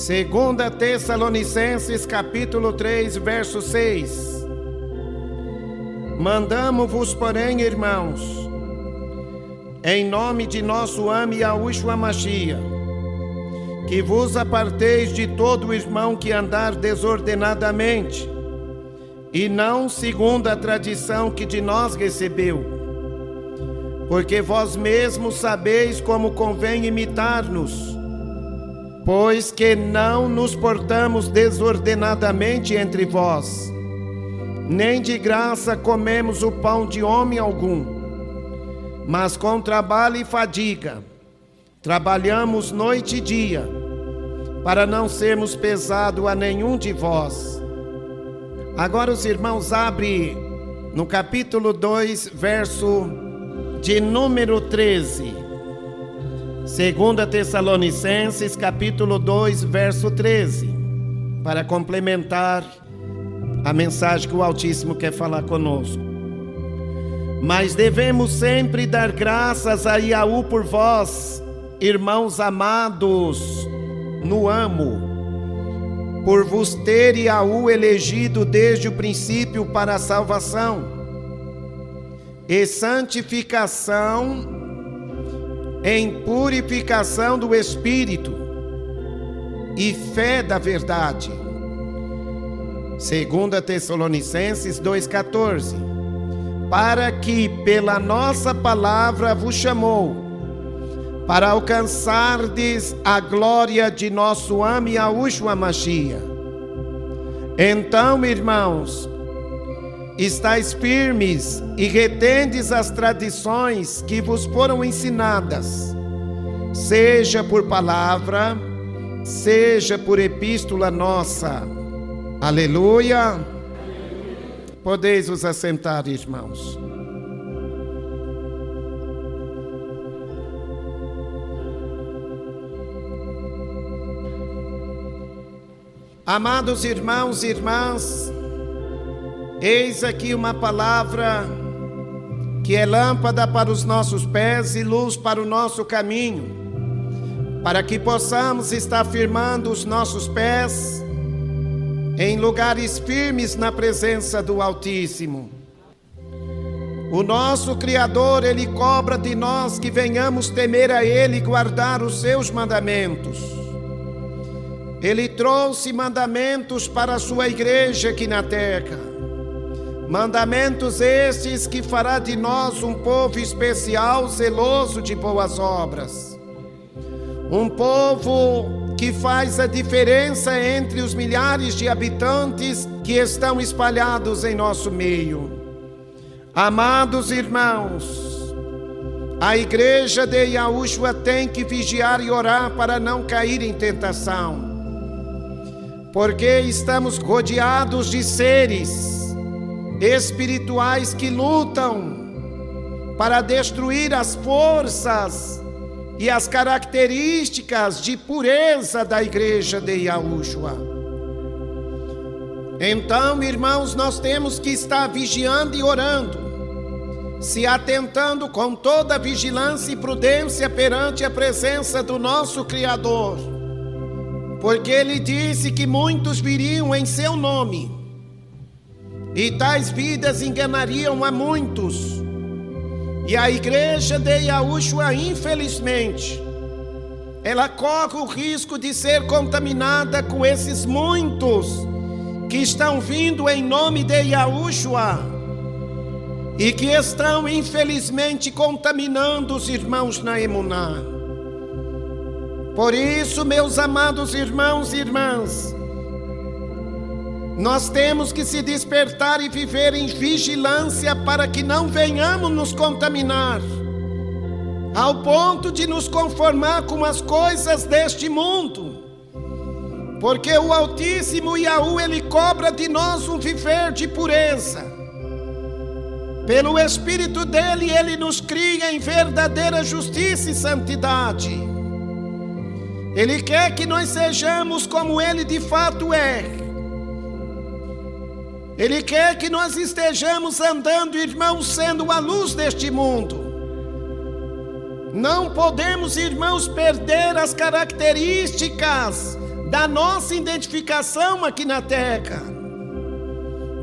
Segunda Tessalonicenses capítulo 3, verso 6. Mandamo-vos, porém, irmãos, em nome de nosso amo Yahushua Mashiach, que vos aparteis de todo irmão que andar desordenadamente, e não segundo a tradição que de nós recebeu, porque vós mesmos sabeis como convém imitar-nos, pois que não nos portamos desordenadamente entre vós, nem de graça comemos o pão de homem algum, mas com trabalho e fadiga trabalhamos noite e dia, para não sermos pesado a nenhum de vós. Agora os irmãos abrem no capítulo 2, verso de número 13. Segunda Tessalonicenses, capítulo 2, verso 13, para complementar a mensagem que o Altíssimo quer falar conosco. Mas devemos sempre dar graças a Yahu por vós, irmãos amados no amo, por vos ter Yahu elegido desde o princípio para a salvação e santificação em purificação do Espírito e fé da verdade. Segunda Tessalonicenses 2,14. Para que pela nossa palavra vos chamou, para alcançardes a glória de nosso amo Yahushua Mashiach. Então, irmãos, estais firmes e retendes as tradições que vos foram ensinadas, seja por palavra, seja por epístola nossa. Aleluia! Podeis vos assentar, irmãos. Amados irmãos e irmãs, eis aqui uma palavra que é lâmpada para os nossos pés e luz para o nosso caminho, para que possamos estar firmando os nossos pés em lugares firmes na presença do Altíssimo. O nosso Criador, Ele cobra de nós que venhamos temer a Ele e guardar os seus mandamentos. Ele trouxe mandamentos para a sua igreja aqui na terra. Mandamentos estes que fará de nós um povo especial, zeloso de boas obras. Um povo que faz a diferença entre os milhares de habitantes que estão espalhados em nosso meio. Amados irmãos, a igreja de Yahushua tem que vigiar e orar para não cair em tentação, porque estamos rodeados de seres espirituais que lutam para destruir as forças e as características de pureza da igreja de Yahushua. Então, irmãos, nós temos que estar vigiando e orando, se atentando com toda vigilância e prudência perante a presença do nosso Criador, porque Ele disse que muitos viriam em seu nome, e tais vidas enganariam a muitos. E a igreja de Yahushua, infelizmente, ela corre o risco de ser contaminada com esses muitos que estão vindo em nome de Yahushua e que estão, infelizmente, contaminando os irmãos na emuná. Por isso, meus amados irmãos e irmãs, nós temos que se despertar e viver em vigilância para que não venhamos nos contaminar, ao ponto de nos conformar com as coisas deste mundo, porque o Altíssimo Yahu, Ele cobra de nós um viver de pureza. Pelo Espírito dEle, Ele nos cria em verdadeira justiça e santidade. Ele quer que nós sejamos como Ele de fato é. Ele quer que nós estejamos andando, irmãos, sendo a luz deste mundo. Não podemos, irmãos, perder as características da nossa identificação aqui na terra.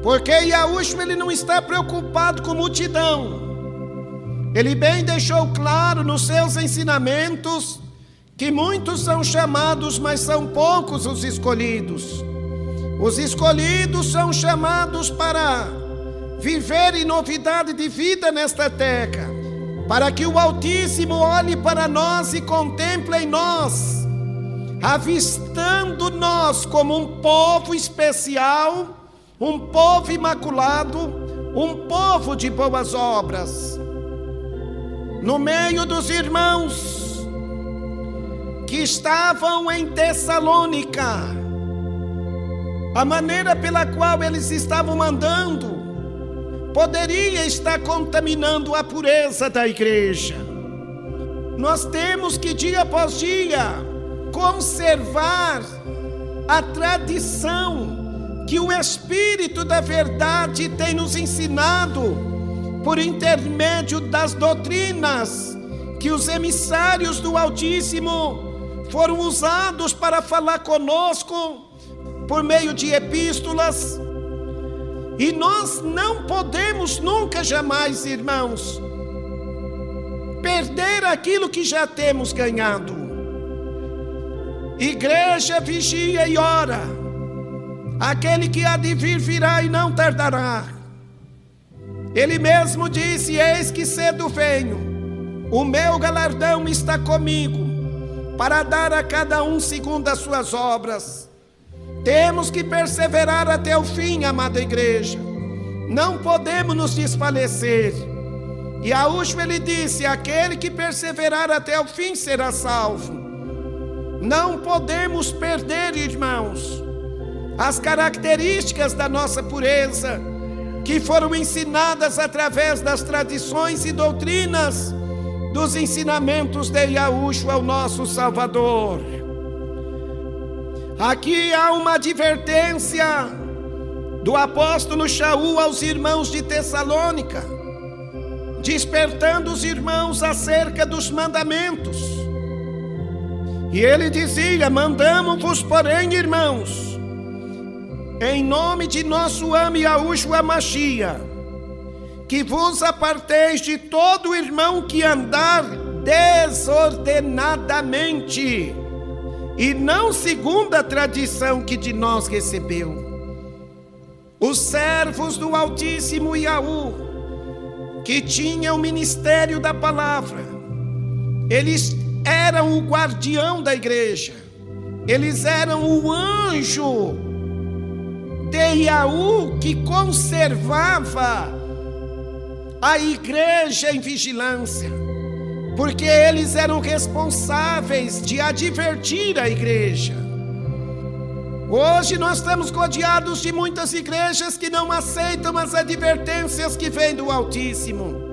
Porque Yahushua, ele não está preocupado com multidão. Ele bem deixou claro nos seus ensinamentos que muitos são chamados, mas são poucos os escolhidos. Os escolhidos são chamados para viver em novidade de vida nesta terra, para que o Altíssimo olhe para nós e contemple em nós, avistando nós como um povo especial, um povo imaculado, um povo de boas obras. No meio dos irmãos que estavam em Tessalônica, a maneira pela qual eles estavam andando poderia estar contaminando a pureza da igreja. Nós temos que, dia após dia, conservar a tradição que o Espírito da Verdade tem nos ensinado por intermédio das doutrinas que os emissários do Altíssimo foram usados para falar conosco por meio de epístolas. E nós não podemos nunca, jamais, irmãos, perder aquilo que já temos ganhado. Igreja, vigia e ora. Aquele que há de vir virá e não tardará. Ele mesmo disse: eis que cedo venho, o meu galardão está comigo, para dar a cada um segundo as suas obras. Temos que perseverar até o fim, amada igreja. Não podemos nos desfalecer. E Yahushua, ele disse: aquele que perseverar até o fim será salvo. Não podemos perder, irmãos, as características da nossa pureza, que foram ensinadas através das tradições e doutrinas dos ensinamentos de Yahushua, o nosso Salvador. Aqui há uma advertência do apóstolo Shaul aos irmãos de Tessalônica, despertando os irmãos acerca dos mandamentos. E ele dizia: mandamos-vos, porém, irmãos, em nome de nosso amo Yahushua Mashiach, que vos aparteis de todo irmão que andar desordenadamente, e não segundo a tradição que de nós recebeu. Os servos do Altíssimo Yahu, que tinham o ministério da palavra, eles eram o guardião da igreja, eles eram o anjo de Yahu que conservava a igreja em vigilância, porque eles eram responsáveis de advertir a igreja. Hoje nós estamos rodeados de muitas igrejas que não aceitam as advertências que vêm do Altíssimo.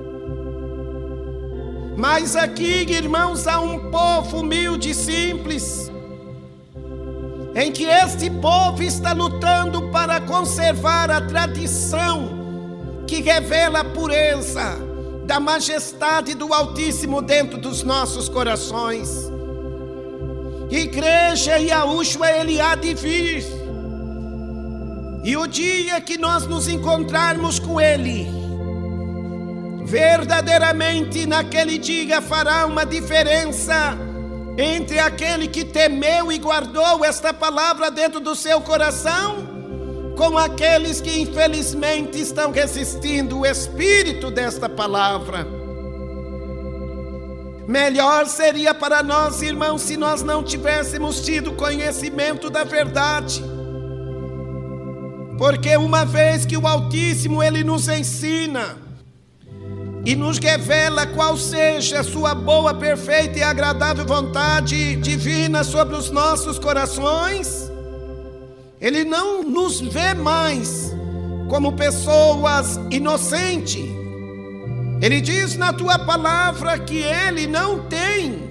Mas aqui, irmãos, há um povo humilde e simples, em que este povo está lutando para conservar a tradição que revela a pureza da majestade do Altíssimo dentro dos nossos corações. Igreja, Yahushua, ele há de vir, e o dia que nós nos encontrarmos com ele, verdadeiramente naquele dia fará uma diferença entre aquele que temeu e guardou esta palavra dentro do seu coração, com aqueles que infelizmente estão resistindo o espírito desta palavra. Melhor seria para nós, irmãos, se nós não tivéssemos tido conhecimento da verdade, porque uma vez que o Altíssimo ele nos ensina e nos revela qual seja a sua boa, perfeita e agradável vontade divina sobre os nossos corações, ele não nos vê mais como pessoas inocentes. Ele diz na tua palavra que ele não tem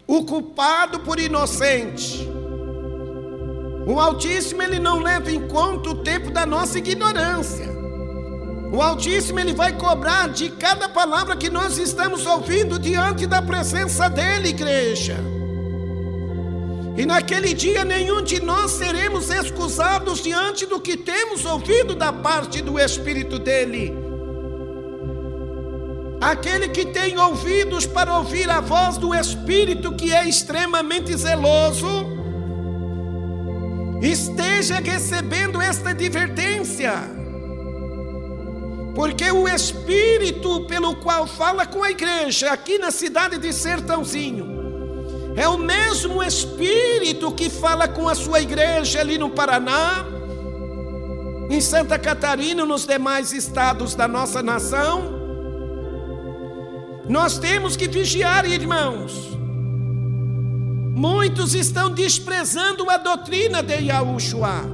o culpado por inocente. O Altíssimo ele não leva em conta o tempo da nossa ignorância. O Altíssimo ele vai cobrar de cada palavra que nós estamos ouvindo diante da presença dele, igreja. E naquele dia nenhum de nós seremos excusados diante do que temos ouvido da parte do Espírito dele. Aquele que tem ouvidos para ouvir a voz do Espírito, que é extremamente zeloso, esteja recebendo esta advertência. Porque o Espírito pelo qual fala com a igreja aqui na cidade de Sertãozinho é o mesmo Espírito que fala com a sua igreja ali no Paraná, em Santa Catarina, nos demais estados da nossa nação. Nós temos que vigiar, irmãos. Muitos estão desprezando a doutrina de Yahushua.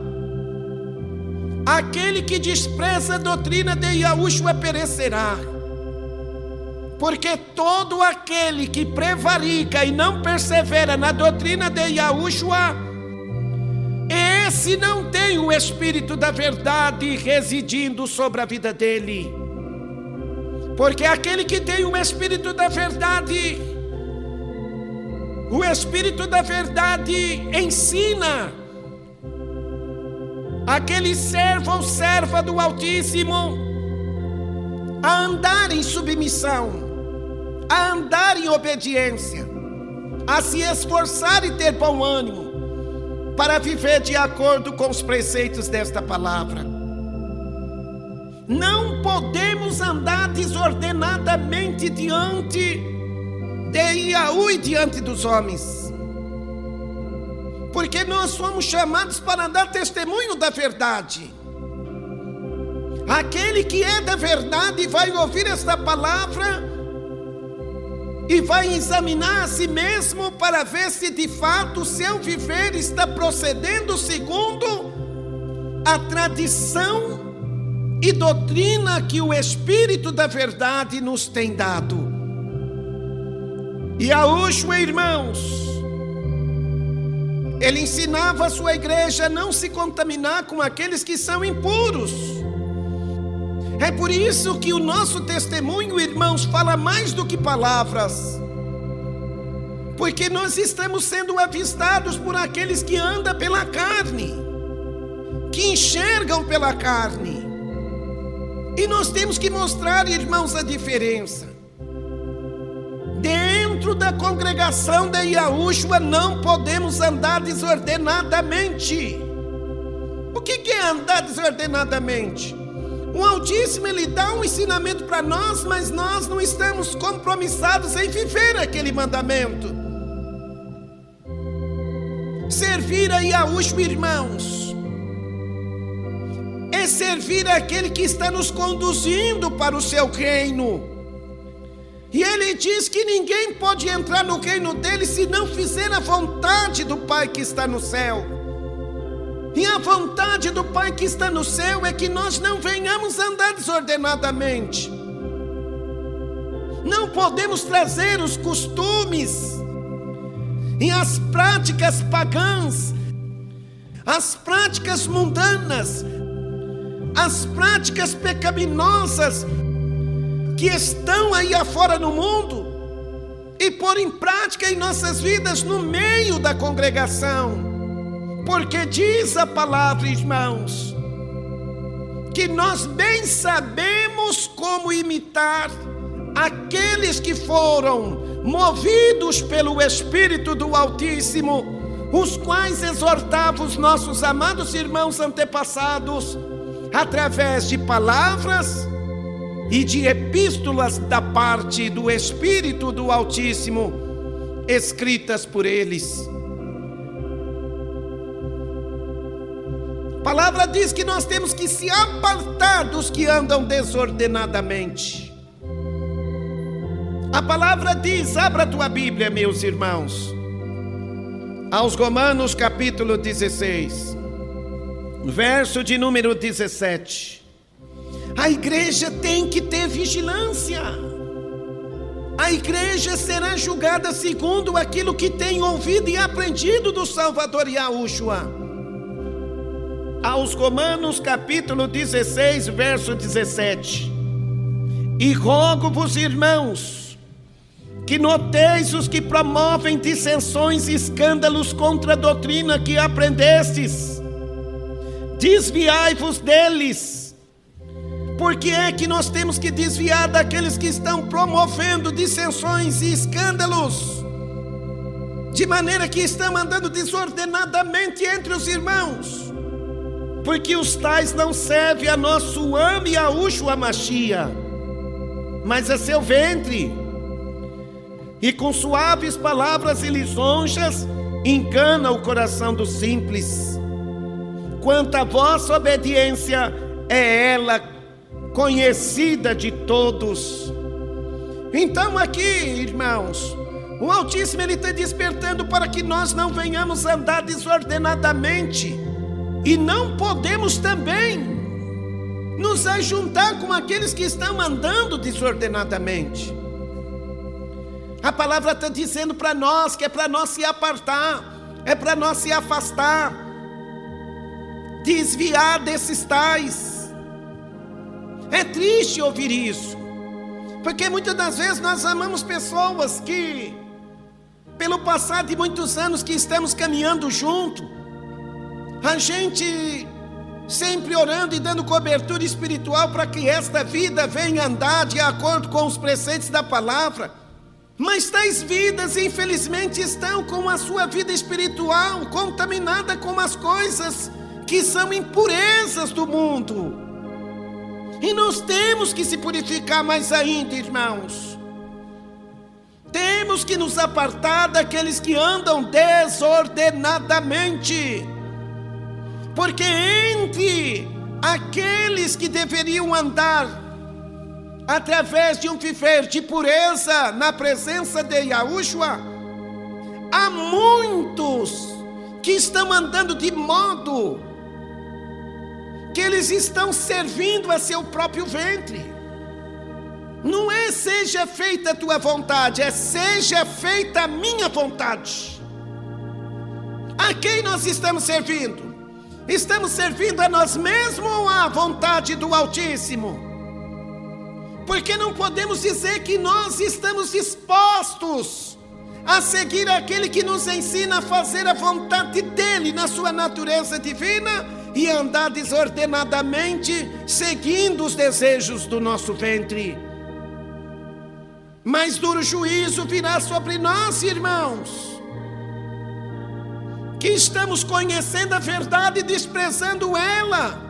Aquele que despreza a doutrina de Yahushua perecerá. Porque todo aquele que prevarica e não persevera na doutrina de Yahushua, esse não tem o Espírito da verdade residindo sobre a vida dele. Porque aquele que tem o Espírito da verdade, o Espírito da verdade ensina aquele servo ou serva do Altíssimo a andar em submissão, a andar em obediência, a se esforçar e ter bom ânimo, para viver de acordo com os preceitos desta palavra. Não podemos andar desordenadamente diante de Yahu e diante dos homens, porque nós somos chamados para dar testemunho da verdade. Aquele que é da verdade vai ouvir esta palavra e vai examinar a si mesmo para ver se de fato o seu viver está procedendo segundo a tradição e doutrina que o Espírito da verdade nos tem dado. E Yahushua, irmãos, ele ensinava a sua igreja a não se contaminar com aqueles que são impuros. É por isso que o nosso testemunho, irmãos, fala mais do que palavras. Porque nós estamos sendo avistados por aqueles que andam pela carne, que enxergam pela carne. E nós temos que mostrar, irmãos, a diferença. Dentro da congregação de Yahushua não podemos andar desordenadamente. O que é andar desordenadamente? O Altíssimo, ele dá um ensinamento para nós, mas nós não estamos compromissados em viver aquele mandamento. Servir a Yahushua, irmãos, é servir aquele que está nos conduzindo para o seu reino. E ele diz que ninguém pode entrar no reino dele se não fizer a vontade do Pai que está no céu. E a vontade do Pai que está no céu é que nós não venhamos andar desordenadamente. Não podemos trazer os costumes e as práticas pagãs, as práticas mundanas, as práticas pecaminosas que estão aí afora no mundo e pôr em prática em nossas vidas no meio da congregação. Porque diz a palavra, irmãos, que nós bem sabemos como imitar aqueles que foram movidos pelo Espírito do Altíssimo, os quais exortavam os nossos amados irmãos antepassados através de palavras e de epístolas da parte do Espírito do Altíssimo, escritas por eles. A palavra diz que nós temos que se apartar dos que andam desordenadamente. A palavra diz, abra a tua Bíblia, meus irmãos, aos Romanos capítulo 16, verso de número 17. A igreja tem que ter vigilância. A igreja será julgada segundo aquilo que tem ouvido e aprendido do Salvador Yahushua. Aos Romanos capítulo 16, verso 17. E rogo-vos, irmãos, que que noteis os que promovem dissensões e escândalos contra a doutrina que aprendestes. Desviai-vos deles. Por que é que nós temos que desviar daqueles que estão promovendo dissensões e escândalos? De maneira que estão andando desordenadamente entre os irmãos. Porque os tais não servem a nosso Am Yahushua Mashiach, mas a seu ventre. E com suaves palavras e lisonjas engana o coração dos simples. Quanto à vossa obediência, é ela conhecida de todos. Então aqui, irmãos, o Altíssimo ele está despertando para que nós não venhamos andar desordenadamente. E não podemos também nos ajuntar com aqueles que estão andando desordenadamente. A palavra está dizendo para nós que é para nós se apartar, é para nós se afastar, desviar desses tais. É triste ouvir isso, porque muitas das vezes nós amamos pessoas que, pelo passar de muitos anos que estamos caminhando junto, a gente sempre orando e dando cobertura espiritual para que esta vida venha andar de acordo com os preceitos da palavra. Mas tais vidas, infelizmente, estão com a sua vida espiritual contaminada com as coisas que são impurezas do mundo. E nós temos que se purificar mais ainda, irmãos. Temos que nos apartar daqueles que andam desordenadamente. Porque entre aqueles que deveriam andar através de um viver de pureza na presença de Yahushua, há muitos que estão andando de modo que eles estão servindo a seu próprio ventre. Não é seja feita a tua vontade, é seja feita a minha vontade. A quem nós estamos servindo? Estamos servindo a nós mesmos ou à vontade do Altíssimo? Porque não podemos dizer que nós estamos dispostos a seguir aquele que nos ensina a fazer a vontade dele na sua natureza divina e andar desordenadamente seguindo os desejos do nosso ventre. Mais duro juízo virá sobre nós, irmãos, que estamos conhecendo a verdade e desprezando ela.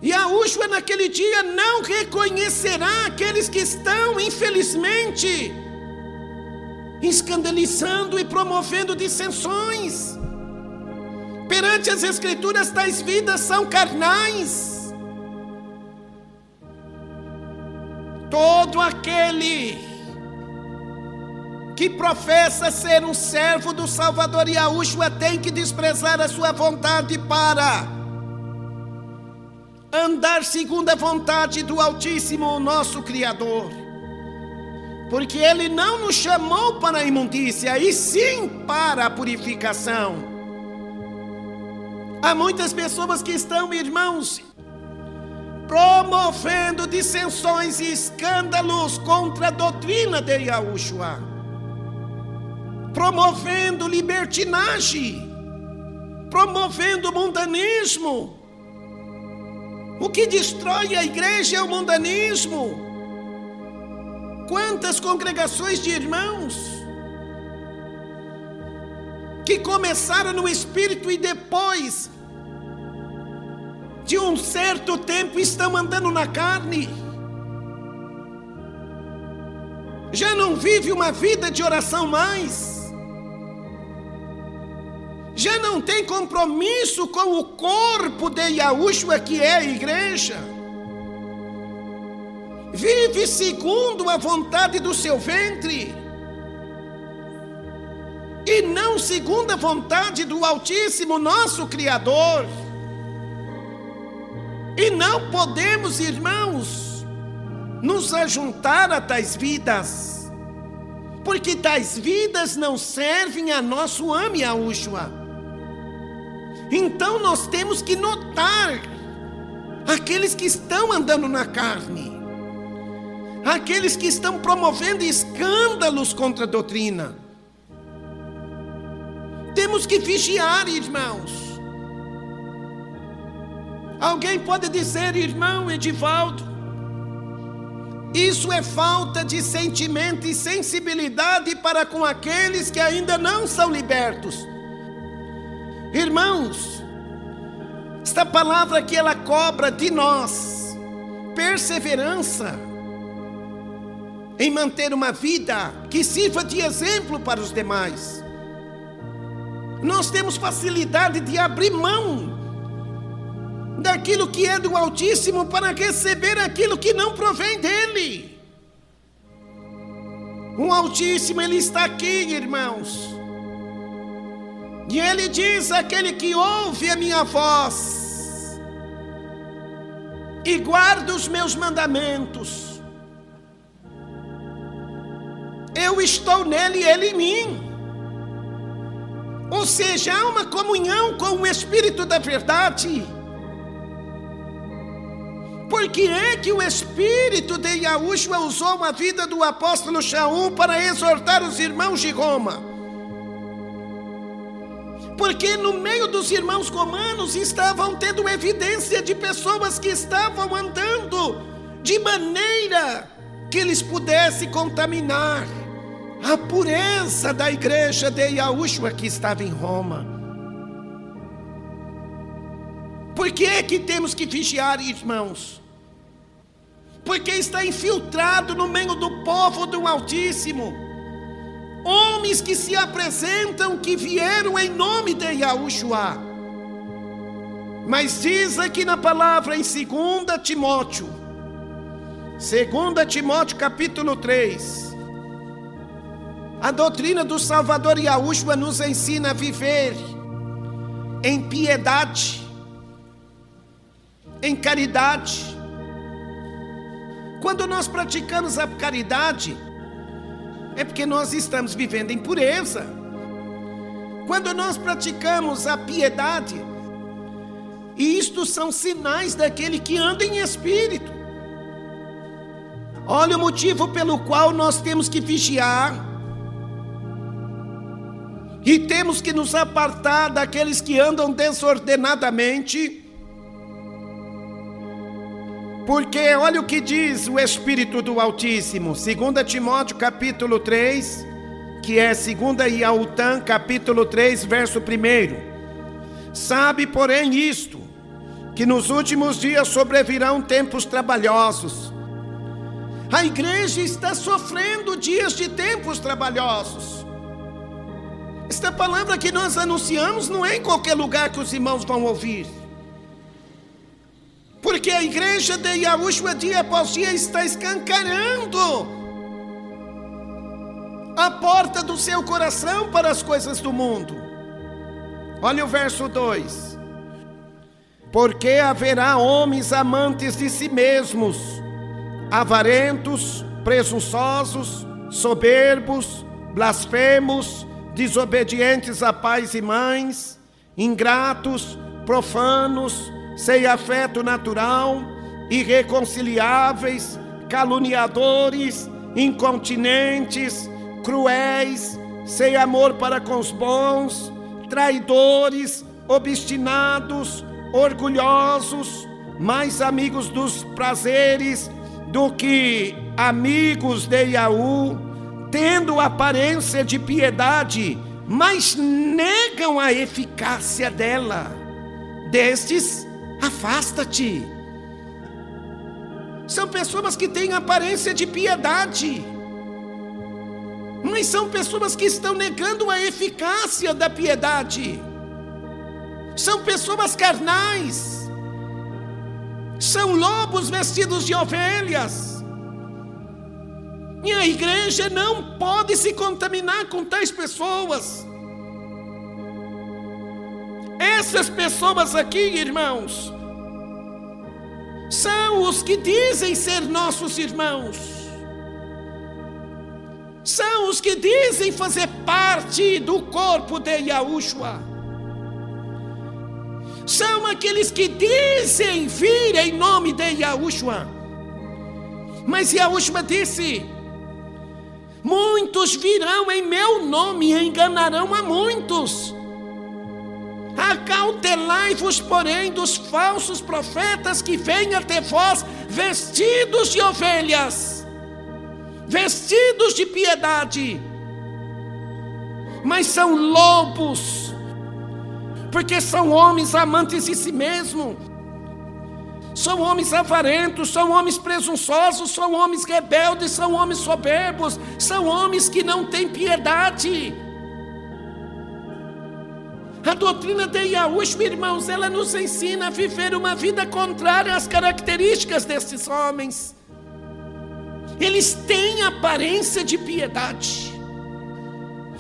E Yahushua naquele dia não reconhecerá aqueles que estão, infelizmente, escandalizando e promovendo dissensões. Perante as Escrituras, tais vidas são carnais. Todo aquele que professa ser um servo do Salvador Yahushua tem que desprezar a sua vontade para andar segundo a vontade do Altíssimo, o nosso Criador. Porque Ele não nos chamou para a imundícia, e sim para a purificação. Há muitas pessoas que estão, irmãos, promovendo dissensões e escândalos contra a doutrina de Yahushua, promovendo libertinagem, promovendo mundanismo. O que destrói a igreja é o mundanismo. Quantas congregações de irmãos que começaram no espírito e depois de um certo tempo estão andando na carne. Já não vive uma vida de oração mais. Já não tem compromisso com o corpo de Yahushua, que é a igreja. Vive segundo a vontade do seu ventre e não segundo a vontade do Altíssimo, nosso Criador. E não podemos, irmãos, nos ajuntar a tais vidas, porque tais vidas não servem a nosso Am Yahushua. Então nós temos que notar aqueles que estão andando na carne, aqueles que estão promovendo escândalos contra a doutrina. Temos que vigiar, irmãos. Alguém pode dizer, irmão Edivaldo, isso é falta de sentimento e sensibilidade para com aqueles que ainda não são libertos. Irmãos, esta palavra aqui, ela cobra de nós perseverança em manter uma vida que sirva de exemplo para os demais. Nós temos facilidade de abrir mão daquilo que é do Altíssimo para receber aquilo que não provém dele. O Altíssimo, ele está aqui, irmãos. E ele diz: aquele que ouve a minha voz e guarda os meus mandamentos, eu estou nele e ele em mim. Ou seja, há uma comunhão com o Espírito da verdade. Por que é que o Espírito de Yahushua usou a vida do apóstolo Shaul para exortar os irmãos de Roma? Porque no meio dos irmãos romanos estavam tendo evidência de pessoas que estavam andando de maneira que eles pudessem contaminar a pureza da igreja de Yahushua que estava em Roma. Por que é que temos que vigiar, irmãos? Porque está infiltrado no meio do povo do Altíssimo homens que se apresentam que vieram em nome de Yahushua. Mas diz aqui na palavra em 2 Timóteo, 2 Timóteo capítulo 3, a doutrina do Salvador Yahushua nos ensina a viver em piedade, em caridade. Quando nós praticamos a caridade, é porque nós estamos vivendo em pureza. Quando nós praticamos a piedade, isto são sinais daquele que anda em espírito. Olha o motivo pelo qual nós temos que vigiar e temos que nos apartar daqueles que andam desordenadamente. Porque olha o que diz o Espírito do Altíssimo, 2 Timóteo capítulo 3, que é 2 Yautã capítulo 3, verso 1. Sabe, porém, isto, que nos últimos dias sobrevirão tempos trabalhosos. A igreja está sofrendo dias de tempos trabalhosos. Esta palavra que nós anunciamos não é em qualquer lugar que os irmãos vão ouvir. Porque a igreja de Yahushua dia após dia está escancarando a porta do seu coração para as coisas do mundo. Olha o verso 2. Porque haverá homens amantes de si mesmos, avarentos, presunçosos, soberbos, blasfemos, desobedientes a pais e mães, ingratos, profanos, sem afeto natural, irreconciliáveis, caluniadores, incontinentes, cruéis, sem amor para com os bons, traidores, obstinados, orgulhosos, mais amigos dos prazeres do que amigos de Yahu, tendo aparência de piedade, mas negam a eficácia dela. Destes, afasta-te. São pessoas que têm aparência de piedade, mas são pessoas que estão negando a eficácia da piedade. São pessoas carnais, são lobos vestidos de ovelhas. E a igreja não pode se contaminar com tais pessoas. Essas pessoas aqui, irmãos, são os que dizem ser nossos irmãos, são os que dizem fazer parte do corpo de Yahushua, são aqueles que dizem vir em nome de Yahushua, Mas Yahushua disse: muitos virão em meu nome e enganarão a muitos. Acautelai-vos, porém, dos falsos profetas que vêm até vós vestidos de ovelhas, vestidos de piedade, mas são lobos, porque são homens amantes de si mesmo, são homens avarentos, são homens presunçosos, são homens rebeldes, são homens soberbos, são homens que não têm piedade. A doutrina de Yahushua, irmãos, ela nos ensina a viver uma vida contrária às características desses homens. Eles têm aparência de piedade,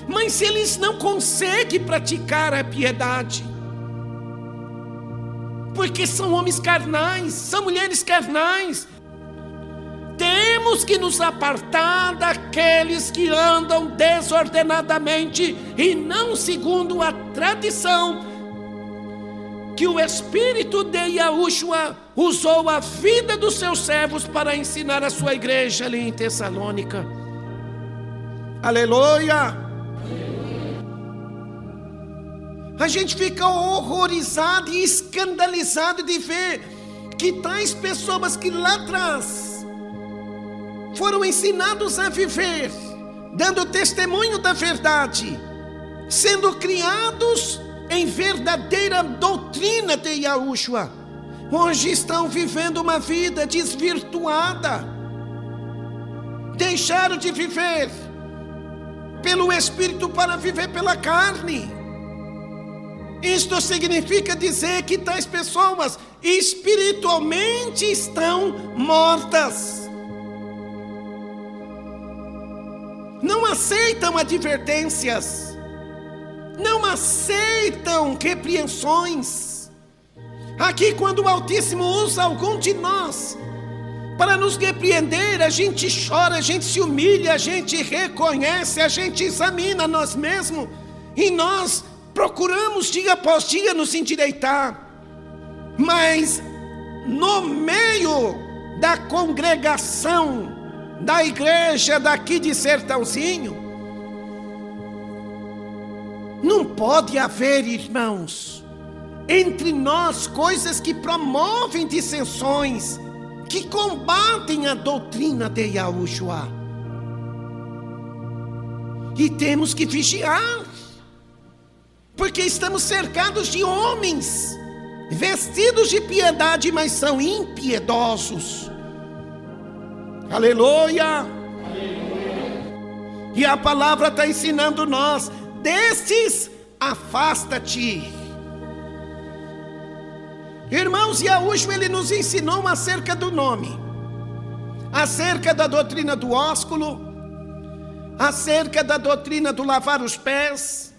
mas eles não conseguem praticar a piedade, porque são homens carnais, são mulheres carnais. Temos que nos apartar daqueles que andam desordenadamente e não segundo a tradição que o Espírito de Yahushua usou a vida dos seus servos para ensinar a sua igreja ali em Tessalônica. Aleluia! A gente fica horrorizado e escandalizado de ver que tais pessoas que lá atrás foram ensinados a viver, dando testemunho da verdade, sendo criados em verdadeira doutrina de Yahushua, hoje estão vivendo uma vida desvirtuada. Deixaram de viver pelo Espírito para viver pela carne. Isto significa dizer que tais pessoas espiritualmente estão mortas. Não aceitam advertências, não aceitam repreensões. Aqui, quando o Altíssimo usa algum de nós para nos repreender, a gente chora, a gente se humilha, a gente reconhece, a gente examina nós mesmos e nós procuramos dia após dia nos endireitar. Mas no meio da congregação da igreja daqui de Sertãozinho, não pode haver, irmãos, entre nós coisas que promovem dissensões, que combatem a doutrina de Yahushua. E temos que vigiar, porque estamos cercados de homens vestidos de piedade, mas são impiedosos. Aleluia! Aleluia. E a palavra está ensinando nós: destes afasta-te. Irmãos, Yahushua, ele nos ensinou acerca do nome, acerca da doutrina do ósculo, acerca da doutrina do lavar os pés,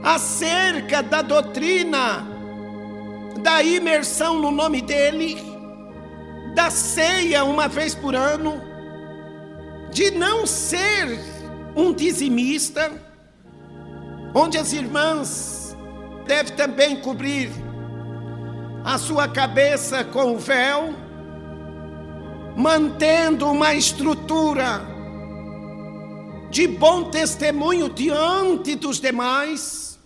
acerca da doutrina da imersão no nome dele, da ceia uma vez por ano, de não ser um dizimista, onde as irmãs devem também cobrir a sua cabeça com o véu, mantendo uma estrutura de bom testemunho diante dos demais.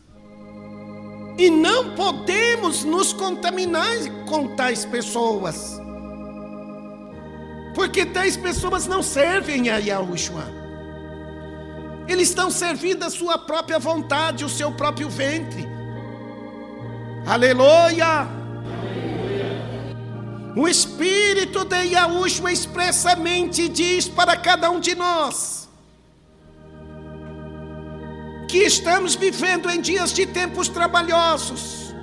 E não podemos nos contaminar com tais pessoas, porque tais pessoas não servem a Yahushua. Eles estão servindo a sua própria vontade, o seu próprio ventre. Aleluia! O Espírito de Yahushua expressamente diz para cada um de nós que estamos vivendo em dias de tempos trabalhosos,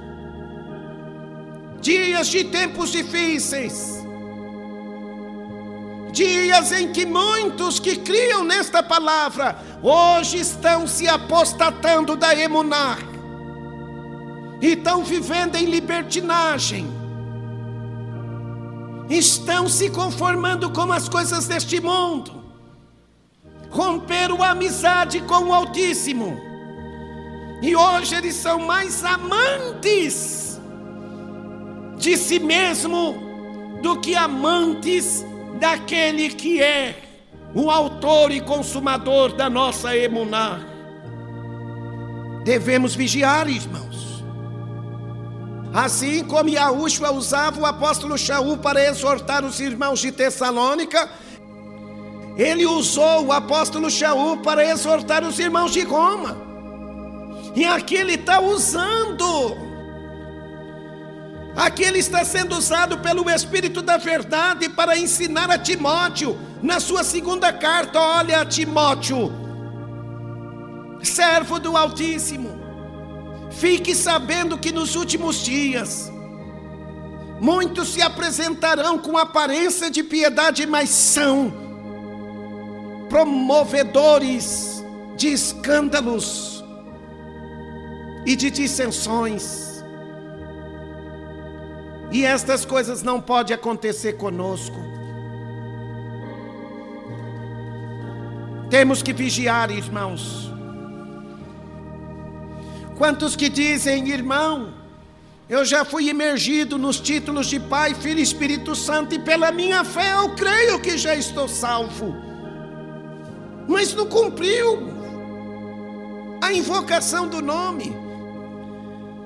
dias de tempos difíceis, dias em que muitos que criam nesta palavra hoje estão se apostatando da emuná e estão vivendo em libertinagem, estão se conformando com as coisas deste mundo, romperam a amizade com o Altíssimo, e hoje eles são mais amantes de si mesmo do que amantes daquele que é o autor e consumador da nossa emuná. Devemos vigiar, irmãos. Assim como Yahushua usava o apóstolo Shaul para exortar os irmãos de Tessalônica, ele usou o apóstolo Shaul para exortar os irmãos de Roma. E aqui ele está usando. Aqui ele está sendo usado pelo Espírito da Verdade para ensinar a Timóteo, na sua segunda carta: olha, Timóteo, servo do Altíssimo, fique sabendo que nos últimos dias muitos se apresentarão com aparência de piedade, mas são promovedores de escândalos e de dissensões. E estas coisas não podem acontecer conosco. Temos que vigiar, irmãos. Quantos que dizem: irmão, eu já fui imergido nos títulos de Pai, Filho e Espírito Santo, e pela minha fé eu creio que já estou salvo, mas não cumpriu a invocação do nome,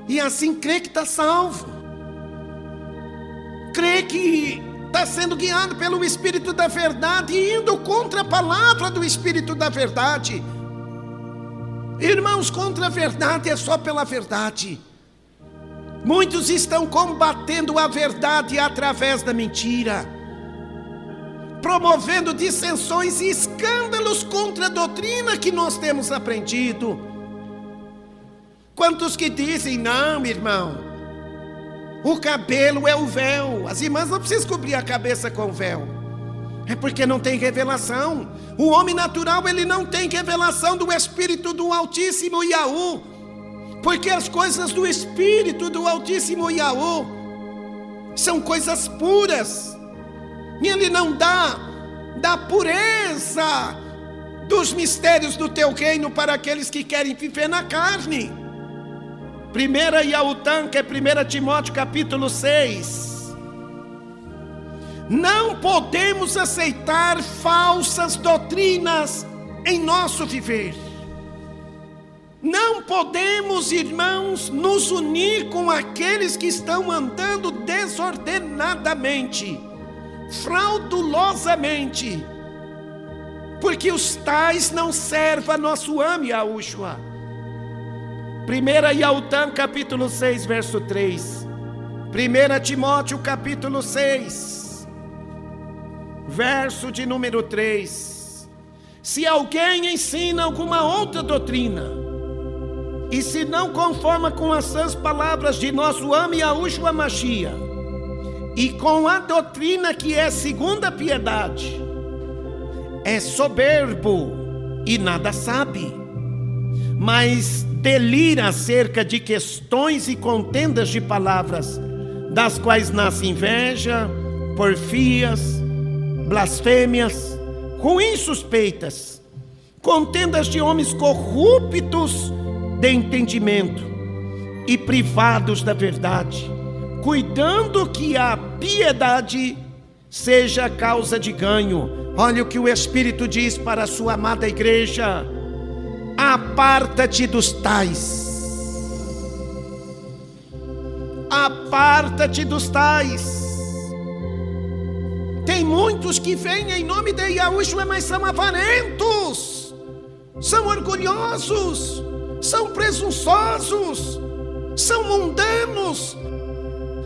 e assim crê que está salvo, crê que está sendo guiado pelo Espírito da Verdade, indo contra a palavra do Espírito da Verdade. Irmãos, contra a verdade é só pela verdade. Muitos estão combatendo a verdade através da mentira, promovendo dissensões e escândalos contra a doutrina que nós temos aprendido. Quantos que dizem: não, irmão, o cabelo é o véu, as irmãs não precisam cobrir a cabeça com o véu. É porque não tem revelação. O homem natural, ele não tem revelação do Espírito do Altíssimo Yahu, porque as coisas do Espírito do Altíssimo Yahu são coisas puras, e ele não dá da pureza dos mistérios do teu reino para aqueles que querem viver na carne. 1 Yahutan, que é 1 Timóteo capítulo 6. Não podemos aceitar falsas doutrinas em nosso viver. Não podemos, irmãos, nos unir com aqueles que estão andando desordenadamente, fraudulosamente, porque os tais não servem a nosso ame, Yahushua. 1 Yahutan capítulo 6, verso 3. 1 Timóteo capítulo 6, verso de número 3. Se alguém ensina alguma outra doutrina, e se não conforma com as sãs palavras de nosso ame Yahushua Mashiach, e com a doutrina que é segundo a piedade, é soberbo e nada sabe, mas delira acerca de questões e contendas de palavras, das quais nasce inveja, porfias, blasfêmias, ruins suspeitas, contendas de homens corruptos de entendimento e privados da verdade, cuidando que a piedade seja causa de ganho. Olha o que o Espírito diz para a sua amada igreja: aparta-te dos tais. Aparta-te dos tais. Tem muitos que vêm em nome de Yahushua, mas são avarentos, são orgulhosos, são presunçosos, são mundanos,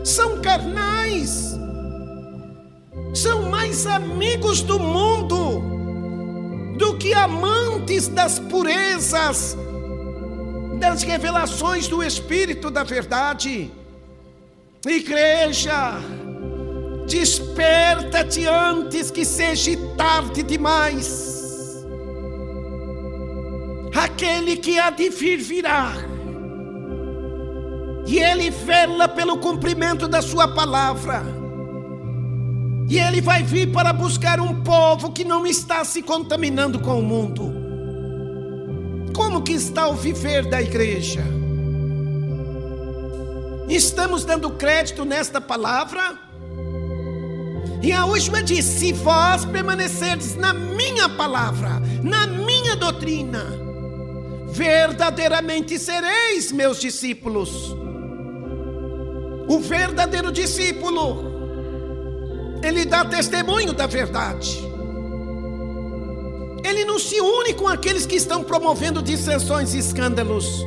são carnais, são mais amigos do mundo do que amantes das purezas, das revelações do Espírito da Verdade. Igreja, desperta-te antes que seja tarde demais. Aquele que há de vir virá, e ele vela pelo cumprimento da sua palavra, e ele vai vir para buscar um povo que não está se contaminando com o mundo. Como que está o viver da igreja? Estamos dando crédito nesta palavra? E a última diz: se vós permanecerdes na minha palavra, na minha doutrina, verdadeiramente sereis meus discípulos. O verdadeiro discípulo, ele dá testemunho da verdade. Ele não se une com aqueles que estão promovendo dissensões e escândalos.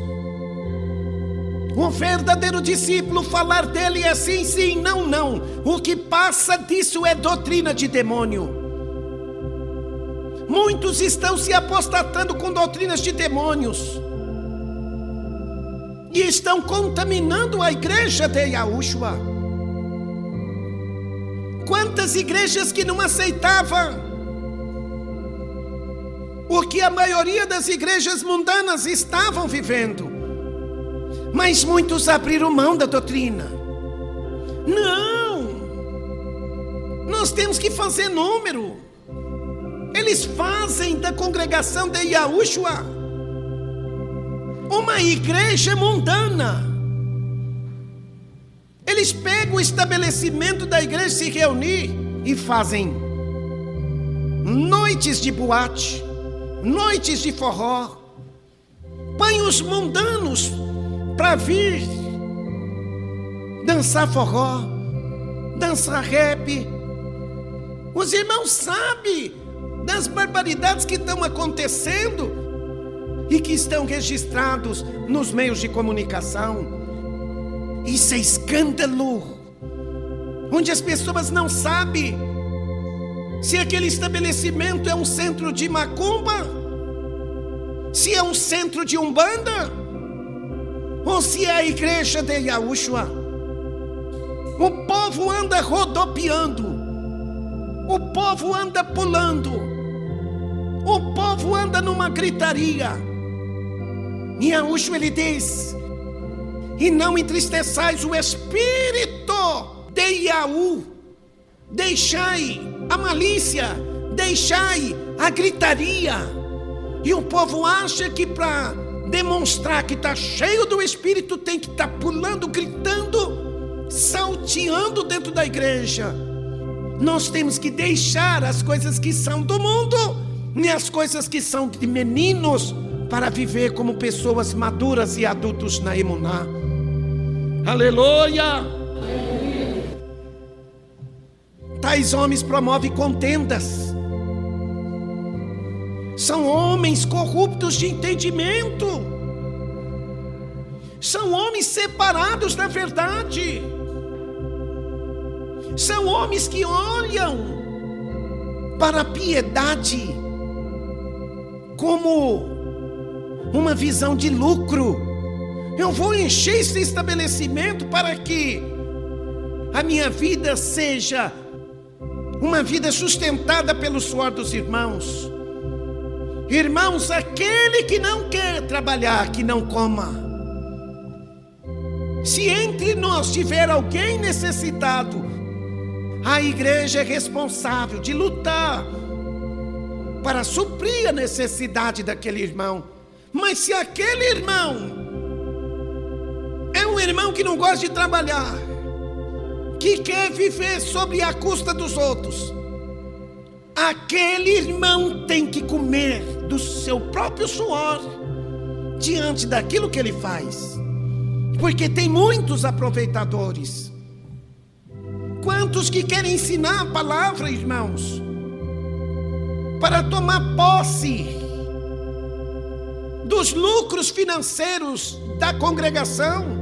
O verdadeiro discípulo, falar dele é sim, sim, não, não. O que passa disso é doutrina de demônio. Muitos estão se apostatando com doutrinas de demônios e estão contaminando a igreja de Yahushua. Quantas igrejas que não aceitavam o que a maioria das igrejas mundanas estavam vivendo, mas muitos abriram mão da doutrina. Não, nós temos que fazer número. Eles fazem da congregação de Yahushua uma igreja mundana. Eles pegam o estabelecimento da igreja, se reunir e fazem noites de boate, noites de forró. Põem os mundanos para vir dançar forró, dançar rap. Os irmãos sabem das barbaridades que estão acontecendo e que estão registrados nos meios de comunicação. Isso é escândalo, onde as pessoas não sabem se aquele estabelecimento é um centro de macumba, se é um centro de umbanda, ou se é a igreja de Yahushua. O povo anda rodopiando, o povo anda pulando, o povo anda numa gritaria. E Yahushua, ele diz: e não entristeçais o espírito de Yahu. Deixai a malícia, deixai a gritaria. E o povo acha que para demonstrar que está cheio do Espírito tem que estar pulando, gritando, salteando dentro da igreja. Nós temos que deixar as coisas que são do mundo e as coisas que são de meninos para viver como pessoas maduras e adultos na Emuná. Aleluia! Tais homens promovem contendas. São homens corruptos de entendimento. São homens separados da verdade. São homens que olham para a piedade como uma visão de lucro. Eu vou encher esse estabelecimento para que a minha vida seja uma vida sustentada pelo suor dos irmãos. Irmãos, aquele que não quer trabalhar, que não coma. Se entre nós tiver alguém necessitado, a igreja é responsável de lutar para suprir a necessidade daquele irmão. Mas se aquele irmão é um irmão que não gosta de trabalhar, que quer viver sobre a custa dos outros, aquele irmão tem que comer do seu próprio suor diante daquilo que ele faz, porque tem muitos aproveitadores. Quantos que querem ensinar a palavra, irmãos, para tomar posse dos lucros financeiros da congregação,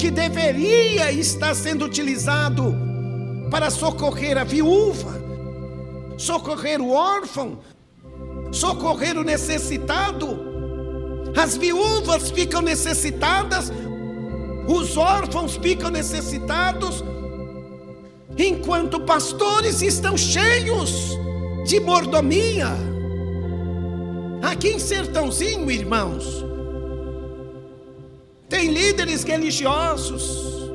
que deveria estar sendo utilizado para socorrer a viúva, socorrer o órfão, socorrer o necessitado. As viúvas ficam necessitadas, os órfãos ficam necessitados, enquanto pastores estão cheios de mordomia. Aqui em Sertãozinho, irmãos, tem líderes religiosos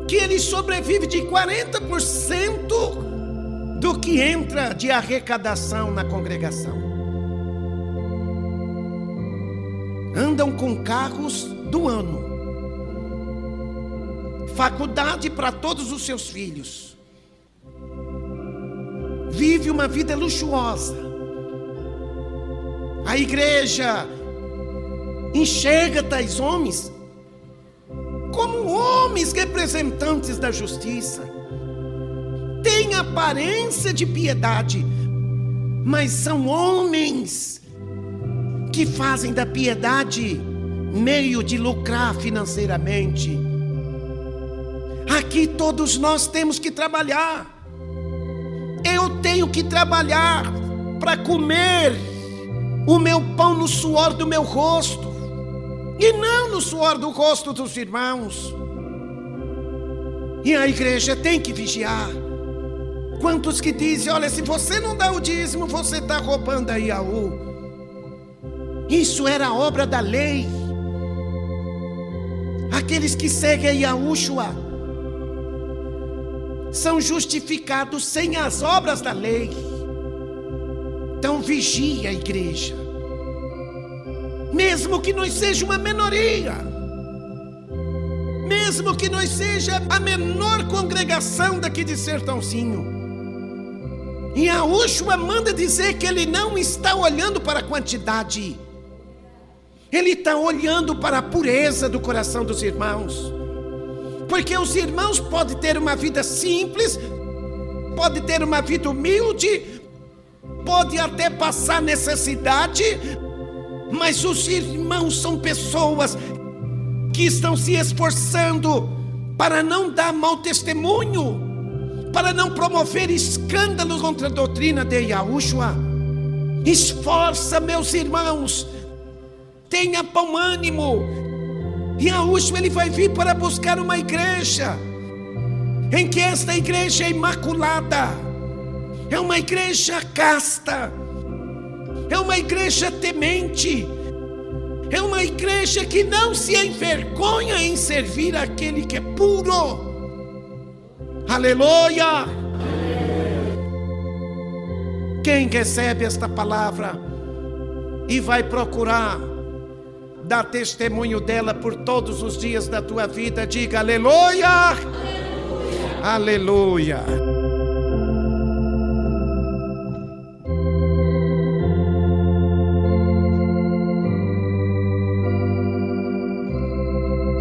que eles sobrevivem de 40% do que entra de arrecadação na congregação. Andam com carros do ano, faculdade para todos os seus filhos. Vive uma vida luxuosa. A igreja enxerga tais homens como homens representantes da justiça. Tem aparência de piedade, mas são homens que fazem da piedade meio de lucrar financeiramente. Aqui todos nós temos que trabalhar. Eu tenho que trabalhar para comer o meu pão no suor do meu rosto, e não no suor do rosto dos irmãos. E a igreja tem que vigiar. Quantos que dizem, olha, se você não dá o dízimo, você está roubando a Iaú. Isso era obra da lei. Aqueles que seguem a Yahushua são justificados sem as obras da lei. Então vigia a igreja. Mesmo que nós seja uma minoria, mesmo que nós seja a menor congregação daqui de Sertãozinho, e Yahushua manda dizer que ele não está olhando para a quantidade, ele está olhando para a pureza do coração dos irmãos. Porque os irmãos podem ter uma vida simples, podem ter uma vida humilde, pode até passar necessidade, mas os irmãos são pessoas que estão se esforçando para não dar mau testemunho, para não promover escândalos contra a doutrina de Yahushua. Esforça, meus irmãos, tenha bom ânimo. Yahushua, ele vai vir para buscar uma igreja em que esta igreja é imaculada, é uma igreja casta, é uma igreja temente, é uma igreja que não se envergonha em servir aquele que é puro. Aleluia! Quem recebe esta palavra e vai procurar dar testemunho dela por todos os dias da tua vida, diga aleluia! Aleluia! Aleluia!